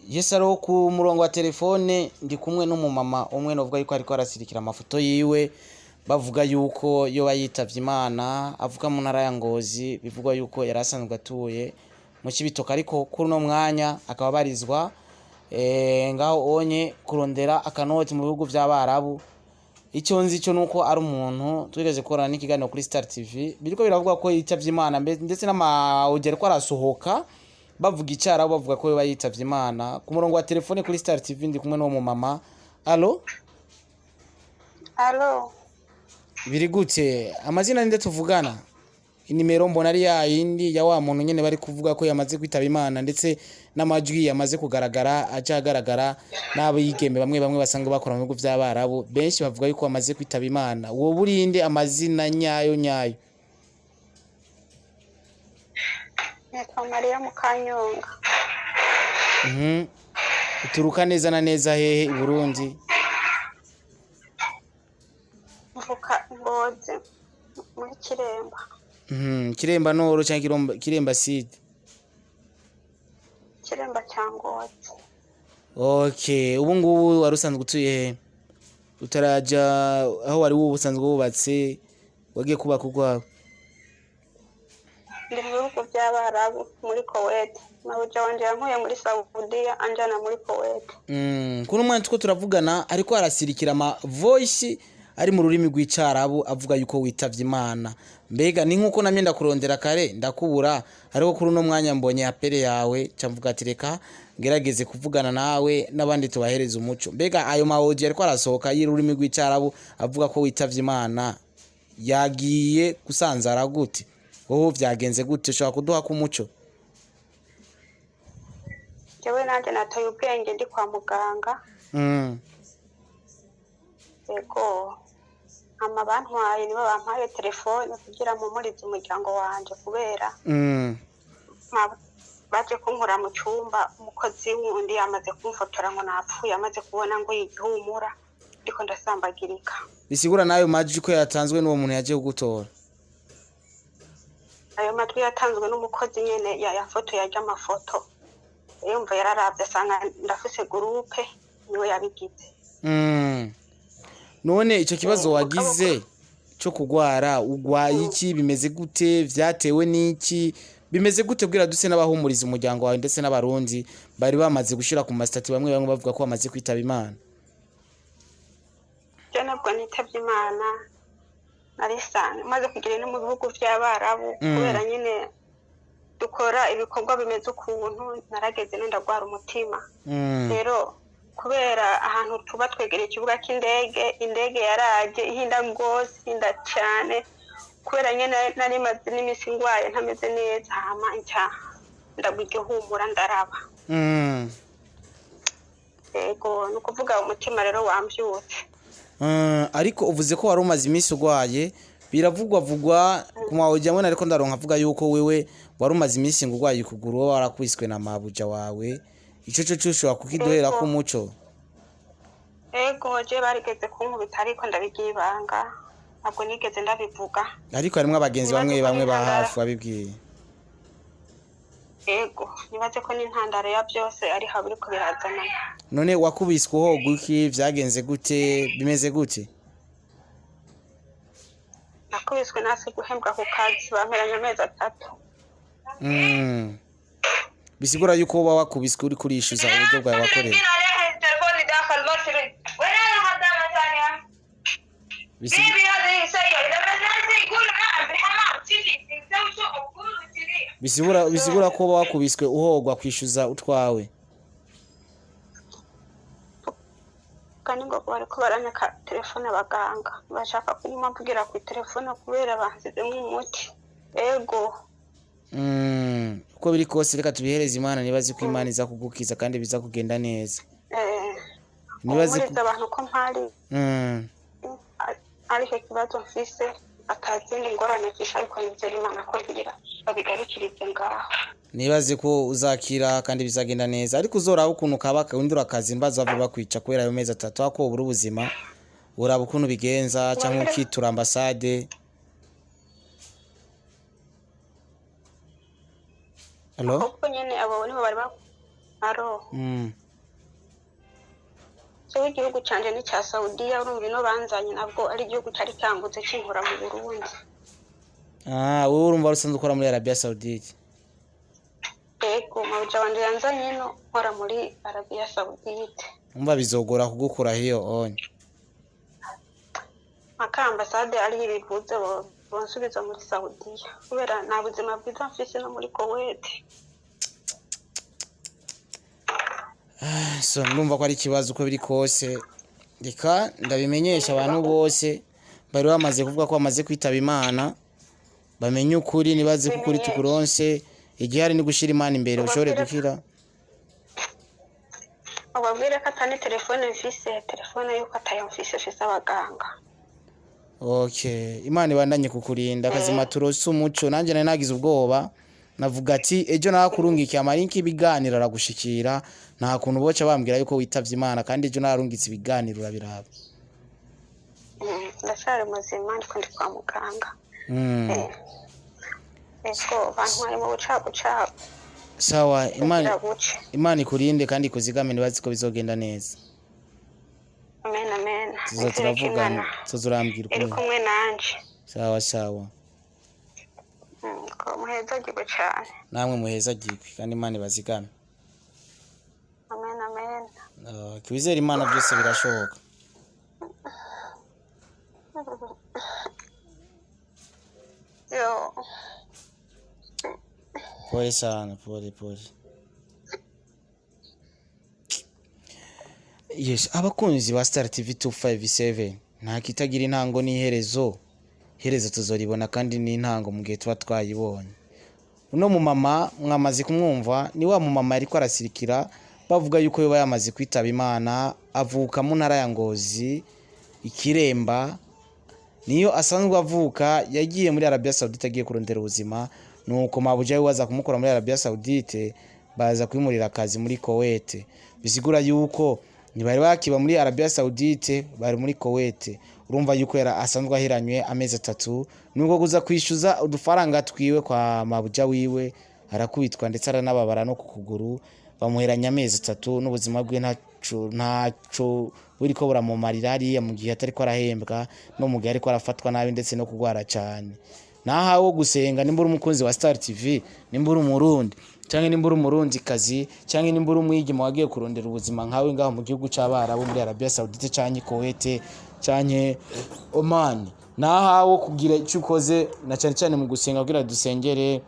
Yes aro ku murongo wa telefone ndi kumwe n'umumama umwe novuga yuko ariko arasirikira amafoto yiwe bavuga yuko yo bayitavye Imana avuga mu ntara ya Ngozi bivugwa yuko yarasanzwe atuye mu Cibitoke ariko kuri no mwanya akaba barizwa ngaho onye kurondera akanoti mu bihugu by'Abarabu. Icyo nzi cyo nuko ari umuntu twigeze korana n'ikiganiro kuri Star TV biriko biravuga ko yitavye Imana ndetse n'amaugere ko arasohoka bavuga icara bavuga ko bayitavye Imana ku murongo wa telefone kuri Star TV ndi kumwe n'uwo mama. Allo biri gute amazina ninde tuvugana inimero mbona ari ya yindi ya wa muntu nyene bari kuvuga ko yamaze kwitaba Imana ndetse n'amajwi yamaze kugaragara acagaragara nabo yigembe bamwe basanga bakora mu bigo by'Abarabu benshi bavuga yuko bamaze kwitaba Imana. Wo burinde amazina nyayo Nitwa Maria Mukanyonga. Uturuka neza na neza hehe i Burundi? Mvuka Ngozi muri Kiremba. Kiremba noro cyangwa Kiremba Sud? Kiremba cya Ngozi. Okay, ubu ngubu warusanzwe utuye he? Utaraja aho wari ubusanzwe wubatse wagiye kubaka urwawe? Ndi mu bihugu by'Abarabu muri Coweti. Mabuja wanje yankuye muri Saudiya anjana muri Coweti. Kuno mwana tuko turavugana ariko arasirikira ama voice ari mu rurimi rw'Icarabu avuga yuko witavye Imana. Mbega ni nkuko namye ndakurondera kare ndakubura ariko kuri no mwanya mbonye apere yawe camvuga ati reka ngerageze kuvugana nawe nabandi tubahereza umuco. Mbega ayo maoje ariko arasohoka y'ururimi rw'Icarabu avuga ko witavye Imana yagiye gusanzara gute? Wowe vyagenze gute ushaka kuduha ku muco? Jewe nanje natoye ubwenge ndi kwa muganga. Ego ama bantwaye nibo bampaye telefone kugira mu murizo umuryango wanje kubera baje kunkura mu cyumba umukozi wundi yamaze kumfotora ngo napfuye amaze kubona ngo yigihumura ndiko ndasambagirika. Bisigura nayo maji ko yatanzwe n'uwo muntu yaje kugutora? Ayo matwi yatanzwe n'umukozi nyene yafoto yaje amafoto yumva yararavye asanga ndafise groupe niwe yabigize. None ico kibazo wagize cyo kugwara ugwaye iki bimeze gute vyatewe niki bimeze gute bwira duse n'abahumuriza umuryango wawe ndetse n'abarundi bari bamaze gushira ku mastati bamwe bavuga ko bamaze kwitaba Imana? Je nabwo nitavye Imana narisane maze kugira no mu bihugu by'Abarabu kubera nyine dukora ibikorwa bimeze ukuntu narageze ndagwara umutima. Rero kubera ahantu tuba twegereye ikibuga cy'indege indege yaraje ihinda gose inda cyane kubera nyene nari maze n'imisi ngwaye ntameze neza hama nca ndagwigihumura ndaraba. Ego nukuvuga umutima rero wambyutse. Ariko uvuze ko wari umaze imisi ugwaye biravugwa ku mawujyamwe ariko ndaronka avuga yuko wewe wari umaze imisi ngurwaye kuguru warakwiswe na mabuja wawe ico cyo kukidohera ku muco. Ego je barigeze kunkubita ariko ndabigibanga ntabwo nigeze ndabivuga. Ariko harimwe abagenzi bamwe ba hafi babibwiye. Ego nibaze ko n'intandaro ya byose ari haburi ko birazana. None wakubiswe hogo iki vyagenze gute bimeze gute? Nakubiswe nasi guhembwa ku kazi bameranya amezi 3. Bisigura yuko uba wakubiswe uri kurishuza uburyo bwawe wakoreye. Bisigura ko uba wakubiswe uhogwa kwishuza utwawe. Kandi ngo bariko baranyaka telefone abaganga bashaka kumubwira ku telefone kubera bansize mu muti. Ego uko biri kose reka tubihereza Imana nibazi ko Imana iza kugukiza kandi biza kugenda neza. Nibazi ko abantu ko mpari ariko kibazo mfise akazindi ngorane cyisha ariko nizera Imana ko bigira babigarukirize ngaho. Nibaze ko uzakira kandi bizagenda neza ariko uzora ukuntu kabaka undura akazi mbaza bavuga kwica kubera ayo mezi 3 ako buri ubuzima uraba ukuntu bigenza cyangwa ukitura ambassade. Allo? Kuko nyene abo nibo bari aro so igihugu canje ni ca Saudiya urumva ino banzanye nabwo ari igihugu cari cyangutse kinkora mu Burundi. Wowe urumva usanzwe ukora muri Arabia Saudite? Ego mawuja wanje yanzanye ino nkora muri Arabia Saudite. Umva bizogora kugukura hiyo onye. Ambasade ari ibivuze bonsubiza muri Saudiya kubera nta buzima bwiza mfise no muri Coweti. So ndumva ko ari kibazo uko biri kose, reka ndabimenyesha abantu bose bari bamaze kuvuga ko bamaze kwitaba Imana, bamenye ukuri nibaze ko ukuri tukuronse, igihe ari ni gushira Imana imbere ushobore gukira. Ababwire ko atani telefone mfise, telefone yuko atayo mfise abaganga. Okay, Imana ibandanye kukurinda kazima turose umuco. Nanje nari nagize ubwoba, navuga ati ejo nakurungikiye amarinki ibiganiro aragushikira, nta kuntu boca bambwira yuko witavye Imana kandi ejo narungitse ibiganiro urabiraba. Ndashare muzima ndiko ndi kwa muganga. Eko bantwaye mu bucagucagu. Sawa, Imana ikurinde kandi ikuzigame nibazi ko bizogenda neza. Amen amen. Tuzoturavugana, tuzurambwira uko. Iri kumwe nanje. Sawa. Ko muheza giko cyane. Namwe muheza giko kandi Imana ibazigame. Amen. Kwizera Imana byose birashoboka. Yo. Pole sana, pole. Yes, abakunzi ba Star TV 257 nta kitagira intango n'iherezo. Herezo tuzoribona kandi n'intango mu gihe tuba twayibonye. Uno mu mama mwamaze kumwumva ni wa mu mama ariko arasirikira bavuga yuko yoba yamaze kwitaba Imana, avuka mu ntara ya Ngozi Ikiremba, niyo asanzwe avuka, yagiye muri Arabia Saudite agiye kurondera ubuzima, nuko mabuja we waza kumukora muri Arabia Saudite baza kwimurira akazi muri Coweti. Bisigura yuko ni bari bakiba muri Arabia Saudite bari muri Coweti. Urumva yuko yara asanzwe ahiranywe amezi 3, nuko guza kwishyuza udufaranga twiwe kwa mabuja wiwe, arakubitwa ndetse aranababara no kukuguru, bamuheranya amezi 3 n'ubuzima bwe ntaco buriko buramumarira ari mu gihe atari ko arahembwa no mu gihe ariko arafatwa nabi ndetse no kugwara cyane. Nahawo gusenga nimbura umukunzi wa Star TV, nimbura umurundi cyangwa nimbura umurundi kazi cyangwa nimbura umwigimo wagiye kurondera ubuzima nkawe ngaho mu gihugu cy'Abarabu muri Arabia Saudite cyangwa Coweti cyangwa Oman, nahawo kugira icyo ukoze na cyane mu gusenga kugira dusengere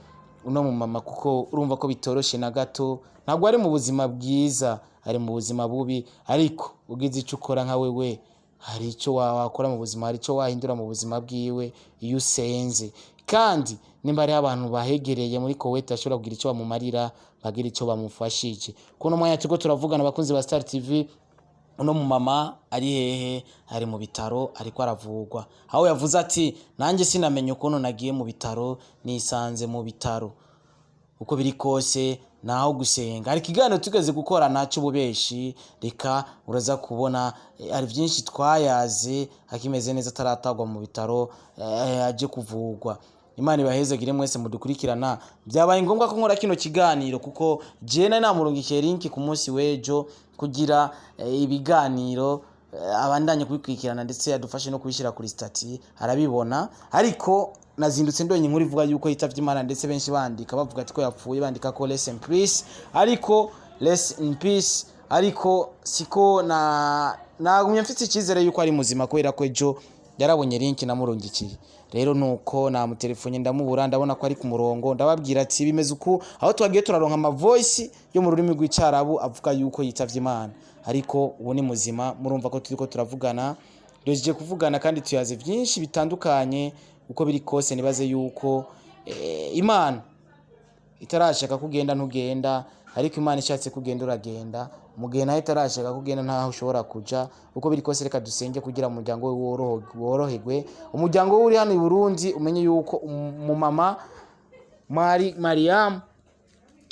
uno mu mama, kuko urumva ko bitoroshe na gato, ntabwo ari mu buzima bwiza, ari mu buzima bubi, ariko ugize icyo ukora nka wewe hari icyo wakora mu buzima, hari icyo wahindura mu buzima bwiwe iyo usenze. Kandi nimba ari abantu bahegereye muri Coweti ashobora kugira icyo bamumarira, bagira icyo bamufashije. Kuno mwanya tuko turavugana abakunzi ba Star TV, uno mu mama ari hehe? Ari mu bitaro ariko aravugwa. Aho yavuze ati nanjye sinamenye ukuntu nagiye mu bitaro, nisanze mu bitaro. Uko biri kose naho gusenga, ari kiganiro tugeze gukora naco bubeshi, reka uraza kubona ari byinshi twayaze, akimeze neza ataratagwa mu bitaro aje kuvugwa. Imana ibahezagire mwese mudukurikirana. Byabaye ngombwa ko nkora kino kiganiro kuko jena namurungikiye link ku munsi wejo kugira ibiganiro abandanye kubikurikirana ndetse yadufashe no kubishyira kuri stati arabibona, ariko nazindutse ndonye inkuru ivuga yuko yitavye Imana ndetse benshi bandika bavuga ati ko yapfuye, bandika ko rest in peace, ariko rest in peace, ariko siko nagumye mfite icyizere yuko ari muzima kubera ko ejo yarabonye link namurungikiye. Rero nuko namutelefone ndamubura, ndabona ko ari ku murongo, ndababwira ati bimeze uko, aho twagiye turaronka ama voice yo mu rurimi rw'Icyarabu avuga yuko yitavye Imana, ariko ubu ni muzima. Murumva ko turiko turavugana, doje kuvugana kandi tuyaze byinshi bitandukanye. Uko biri kose nibaze yuko Imana itarashaka kugenda ntugenda, ariko Imana ishatse kugenda uragenda, mugihe nayo itarashaka kugenda ntaho ushobora kuja. Uko biri kose reka dusenge kugira umuryango we woroherwe, umuryango we uri hano i Burundi umenye yuko umumama Mariam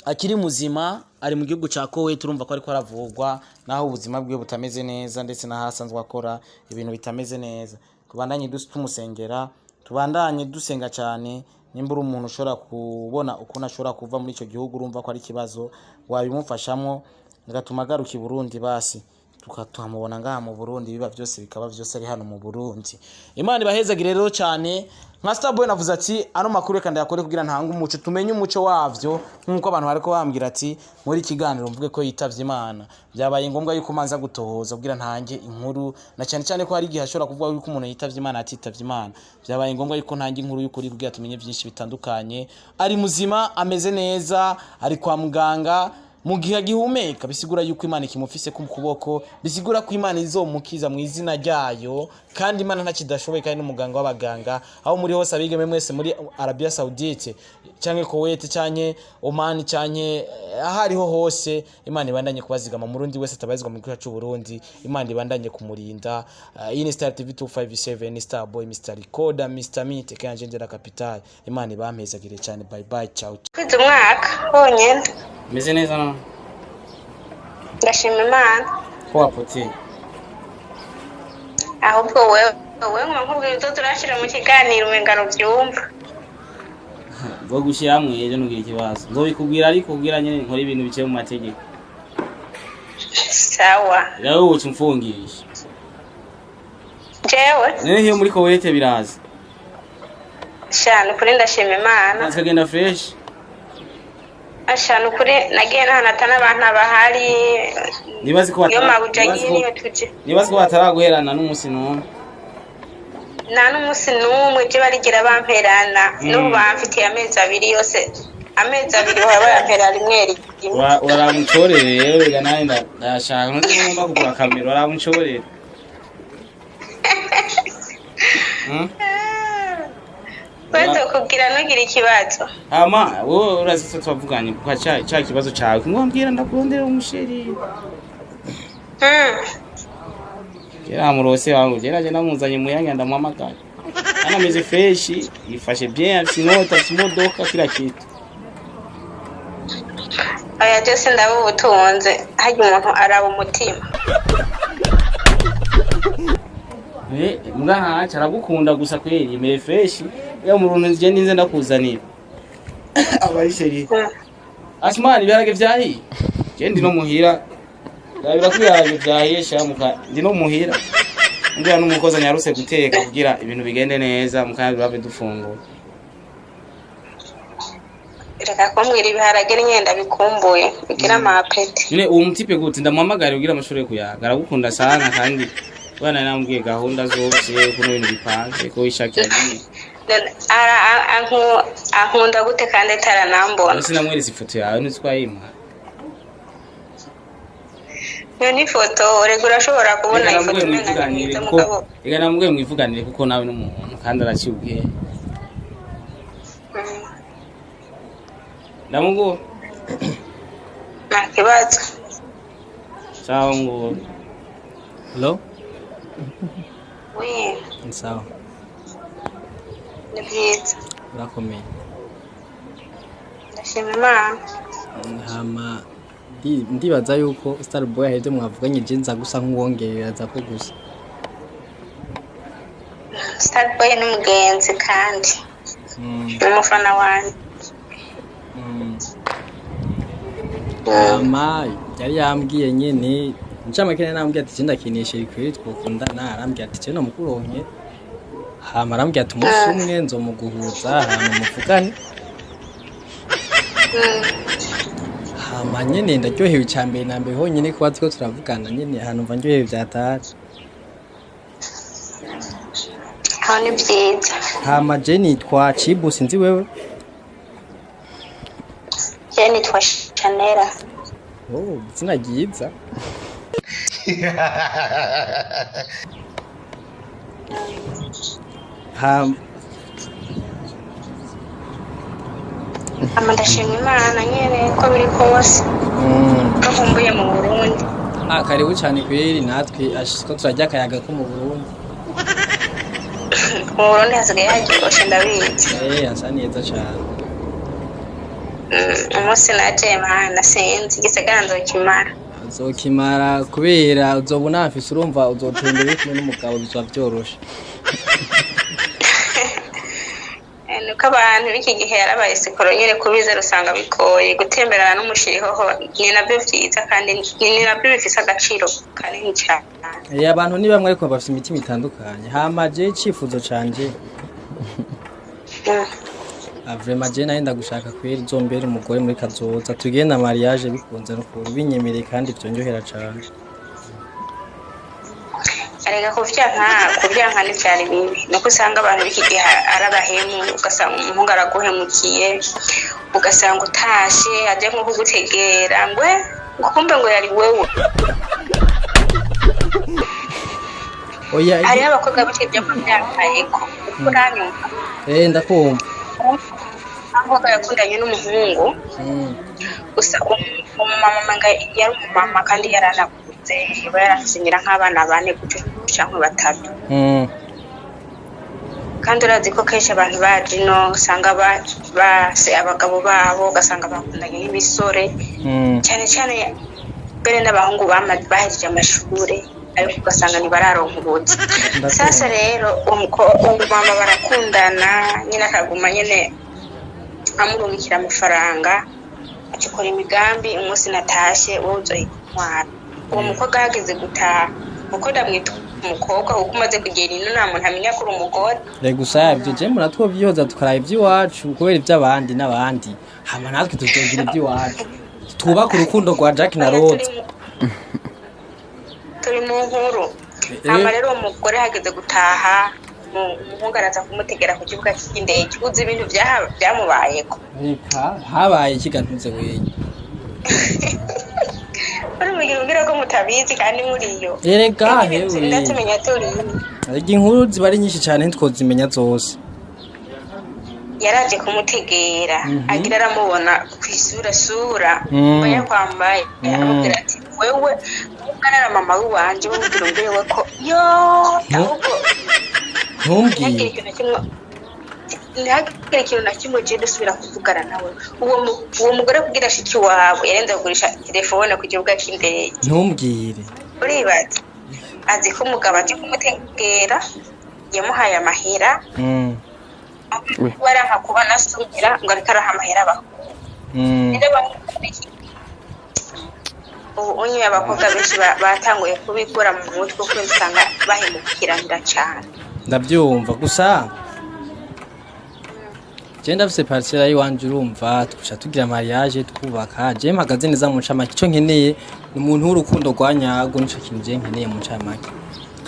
akiri muzima, ari mu gihugu cya Coweti. Turumva ko ariko aravugwa naho ubuzima bwe butameze neza ndetse nahasanzwe akora ibintu bitameze neza. Tubandanye tumusengera, tubandanye dusenga cyane nimba uri umuntu ushobora kubona ukuntu ashobora kuva muri icyo gihugu urumva ko ari ikibazo wabimufashamo bigatuma agaruka i Burundi basi tukatuhamubona ngaha mu Burundi biba byose bikaba byose ari hano mu Burundi. Imana ibahezagire rero cyane. Nka Starboy navuze ati ano makuru reka ndayakore kugira ntanga umuco tumenye umuco wavyo nkuko abantu bariko bambwira ati muri kiganiro mvuge ko yitavye Imana byabaye ngombwa yuko manza gutohoza kugira ntange inkuru na cyane cyane ko hari igihe ashobora kuvuga yuko umuntu yitavye Imana atitavye Imana byabaye ngombwa yuko ntange inkuru y'ukuri kugira tumenye byinshi bitandukanye ari muzima ameze neza ari kwa muganga mu gihe agihumeka bisigura yuko Imana ikimufise ku kuboko bisigura ko Imana izomukiza mu izina ryayo kandi Imana ntakidashoboye kandi n'umuganga w'abaganga aho muri hose abigeme mwese muri Arabia Saudite canke Coweti canke Oman canke ahariho hose Imana ibandanye kubazigama mu Burundi wese tabazizwa mu gihugu cy'u Burundi Imana ibandanye kumurinda. Ini Star TV 257 Starboy Mr Recorder Mr Mite kanje ndera capital Imana ibampezagire cyane bye bye ciao. Kwiza umwaka honyine Meze neza no? Ndashima Imana. Ko wapotse? Ahubwo wewe nkubwira uzo turashira mu kiganiro umengano byumva. Bwo gushira hamwe ejo nugira ikibazo. Nzobikubwira ariko kugira nyene nkora ibintu bice mu mategeko. Sawa. Yawe ucu mfungisha. Jewe? Nene hiyo muri Coweti biraza. Shana kuri ndashima Imana. Nakagenda fresh. Ashana kuri nagiye nahanatana abantu bahari nibazi ko nibazi ko bataraguherana n'umunsi n'umwe nta n'umunsi n'umwe je barigira bamperana n'ubu bamfitiye amezi abiri yose amezi abiri waba yamperana rimwe rimwe uramucorere rero biga nawe ndashaka ngomba kugura kamera uramucorere Kwanza kugira nugira ikibazo. Ama wowe urazi twavuganye kwa cha kibazo cyawe kumwambwira ndakurondera umusheri. Kera murose wangu geraje namuzanye muyanga ndamwamagara. Ana meze fresh ifashe bien sinota simodoka kila kitu. Aya byose ndabutunze haje umuntu araba umutima. Mbwa caragukunda gusa kweri mere fresh ya muruntu nje ndinze ndakuzanira abayisheri Asmani byarage vyahi je ndi no muhira yabira kwiyarage vyahi shamuka ndi no muhira ndya n'umukoza nyaruse guteka kugira ibintu bigende neza mukanya babe dufungura reka kombwira ibiharage n'nyenda bikumbuye bigira amapeti nyine uwo mutipe gute ndamwamagara kugira amashuri kuyaga aragukunda sana kandi bana nambwiye gahunda zose kuno ibintu bipanze ko ishakira ankunda gute kandi taranambona sinamwereza ifoto yawe nitwayima ni foto regura ashobora kubona ifoto mwivuganire kuko ega namubwiye mwivuganire kuko nawe n'umuntu kandi aracyubwiye ndamugo nta kibazo sawa ngo hello oui sawa Nibyiza. Urakomeye. Ndashima Imana. Hama ndibaza yuko Starboy aheze mwavuganye je nza gusa nk'uwongerera za ko gusa. Starboy ni mugenzi kandi. Umufana wanjye. Hama yari yambwiye nyene ncyamakene nambwiye ati genda kinisha ikwiri twokundana arambwiye ati cyo namukuronke. Hama arambwiye ati umunsi umwe nzomuguhuza hama muvugane. Hama nyene ndaryohewe cyambere nambe honyine kuba tiko turavugana nyene ahantu mva ndyohewe byatari. Aho ni byiza. Hama je nitwa Chibu sinzi wewe. Je nitwa Chanera. Oh, izina ryiza. Ndashima Imana nyene ko biri kose bakumbuye mu Burundi. Karibu cyane kweri natwe ashiko turajya akayaga ko mu Burundi. Mu Burundi hasigaye hagikoshe ndabizi. Asa neza cyane. Umunsi naje Imana sinzi igisagara nzokimara. Uzokimara kubera uzobona afise urumva uzotembera kumwe n'umugabo bizwa byoroshe. nuko abantu b'iki gihe yarabaye sikoro nyine kubiza rusanga bikoye gutemberana n'umushirihoho ni nabyo vyiza kandi ni nabyo bifise agaciro kanini cyane. Abantu ni bamwe ariko bafite imitima itandukanye. Hamaje icifuzo canje. Vraiment je naenda gushaka kwera izombera umugore muri kazoza tugenda mariage bikunze no kubinyemereye kandi byonjohera cyane. Arega kuvyanka ni cyane bibi nuko usanga abantu b'iki gihe arabahemu ugasanga umuhungu araguhemukiye ugasanga utashe aje nko kugutegera ngwe kumbe ngo yari wewe. Oya ari abakobwa b'iki gihe byakayeko uranyumva ndakumva aho yakundanye n'umuhungu gusa umumama yari umumama kandi yaranakuze yarasinyira nk'abana bane guca batatu kandi urazi ko kenshi abantu baje no usanga base abagabo babo ugasanga bakundanye n'ibisore cyane cyane mbere n'abahungu bahejeje amashuri ariko ugasanga ntibararonka ubuzi. Sasa rero umumama barakundana nyine akaguma nyine amurungikira amafaranga akikora imigambi umunsi natashe wowe uzoyitwara. Uwo mukobwa hageze gutaha uko ndamwita umukobwa kuko umaze kugera ino nta muntu amenya ko uri umugore. Gusa ibyo je muratwovyoza tukaraba iby'iwacu kubera iby'abandi n'abandi hama natwe tuzogira iby'iwacu twubaka urukundo rwa Jack na Rose. Turi mu nkuru hama rero umugore hageze gutaha umuhungu araza kumutegera ku kibuga cy'indege uzi ibintu byamubayeko. Reka habaye ikigantuze weye uri mugira ko mutabizi kandi muriyo. Erega hewe ndatimenya turi inkuru ziba ari nyinshi cyane ntitwozimenya zose. Yaraje kumutegera agira aramubona kwisura baya kwambaye aramubwira ati wewe umwana mama wanje wumvira umbewe ko yo ahubwo ntumbwiye ikintu na kimwe je dusubira kuvugana nawe uwo mugore kugira shiki wawe yarenze kugurisha telefone ku kibuga cy'indege. Ntumbwire uribaza azi ko umugabo aje kumutegera yamuhaye amahera waranka kuba nasubira ngo ariko araha amahera bakuru unye abakobwa benshi batanguye kubikura mu mutwe kuko usanga bahemukiranira cyane. Ndabyumva gusa je ndafise parcelle yiwanje urumva tukusha tugira mariage twubaka je mpagaze neza mu ncamake cyo nkeneye ni umuntu w'urukundo rwanyago nico kintu je nkeneye mu ncamake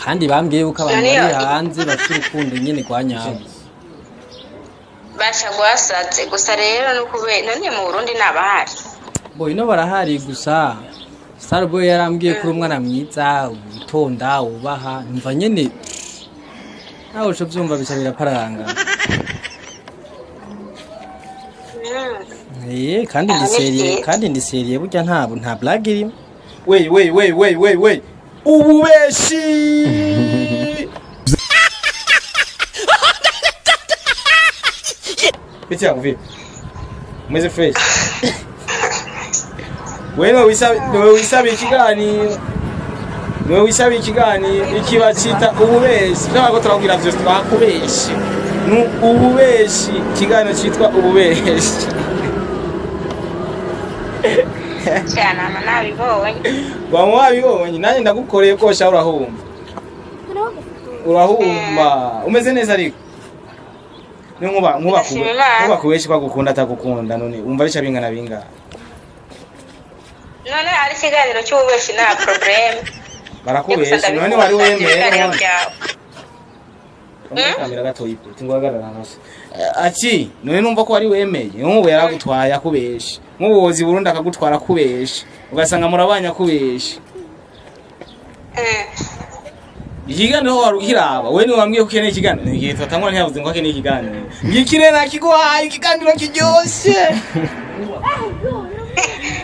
kandi bambwiye yuko abantu bari hanze bafite urukundo nyene rwanyago basha gwasatse gusa rero nukube none mu Burundi nabahari boy no barahari gusa Starboy yarambwiye kuri umwana mwiza utonda ubaha numva nyene nawe uco byumva bica biraparanga. kandi ndiseriye burya nta blague irimo. Wey ububeshi Biti yangu vipi? Mweze fresh. Wewe wisabe ikiganiro ikiba cita ububeshi. Ntabwo turabwira vyose twakubeshi. Ububeshi ikiganiro citwa ububeshi. cyana nabibonye wabibonye nanjye ndagukoreye ko sha urahumba umeze neza ariko ni nkuba kubeshi bagukunda atagukunda none umva bica bingana none ari kiganiro cy'ububeshi na problem barakubeshi none wari wemeye kamera gato yipo tingwagarara hasi ati none numva ko wari wemeye nk'ubu yaragutwaye akubeshi nk'ubuzi Burundi akagutwara kubeshi ugasanga murabanya kubeshi ikiganiro warukiraba we ni wambwiye ko ukeneye ikiganiro ngiye twatangwa ntiyavuze ngo akeneye ikiganiro ngikire nakiguhaye ikiganiro kiryoshe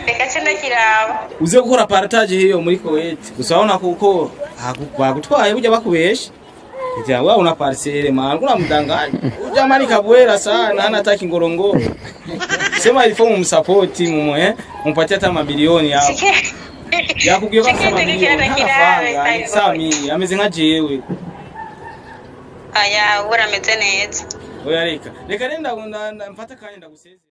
reka cyane kiraba uze gukora partage hiyo muri Coweti gusa ubona kuko bagutwaye burya bakubeshi ija wewe una parcelle man kuna mdanganya ujamani kabwera sana hana taki ngorongoro sema ifo mumsupport mumpatie hata mabilioni yao yakubwiye ko Sami ameze nka jewe aya urameze neza oya reka reka renda mfata kanya ndaguseze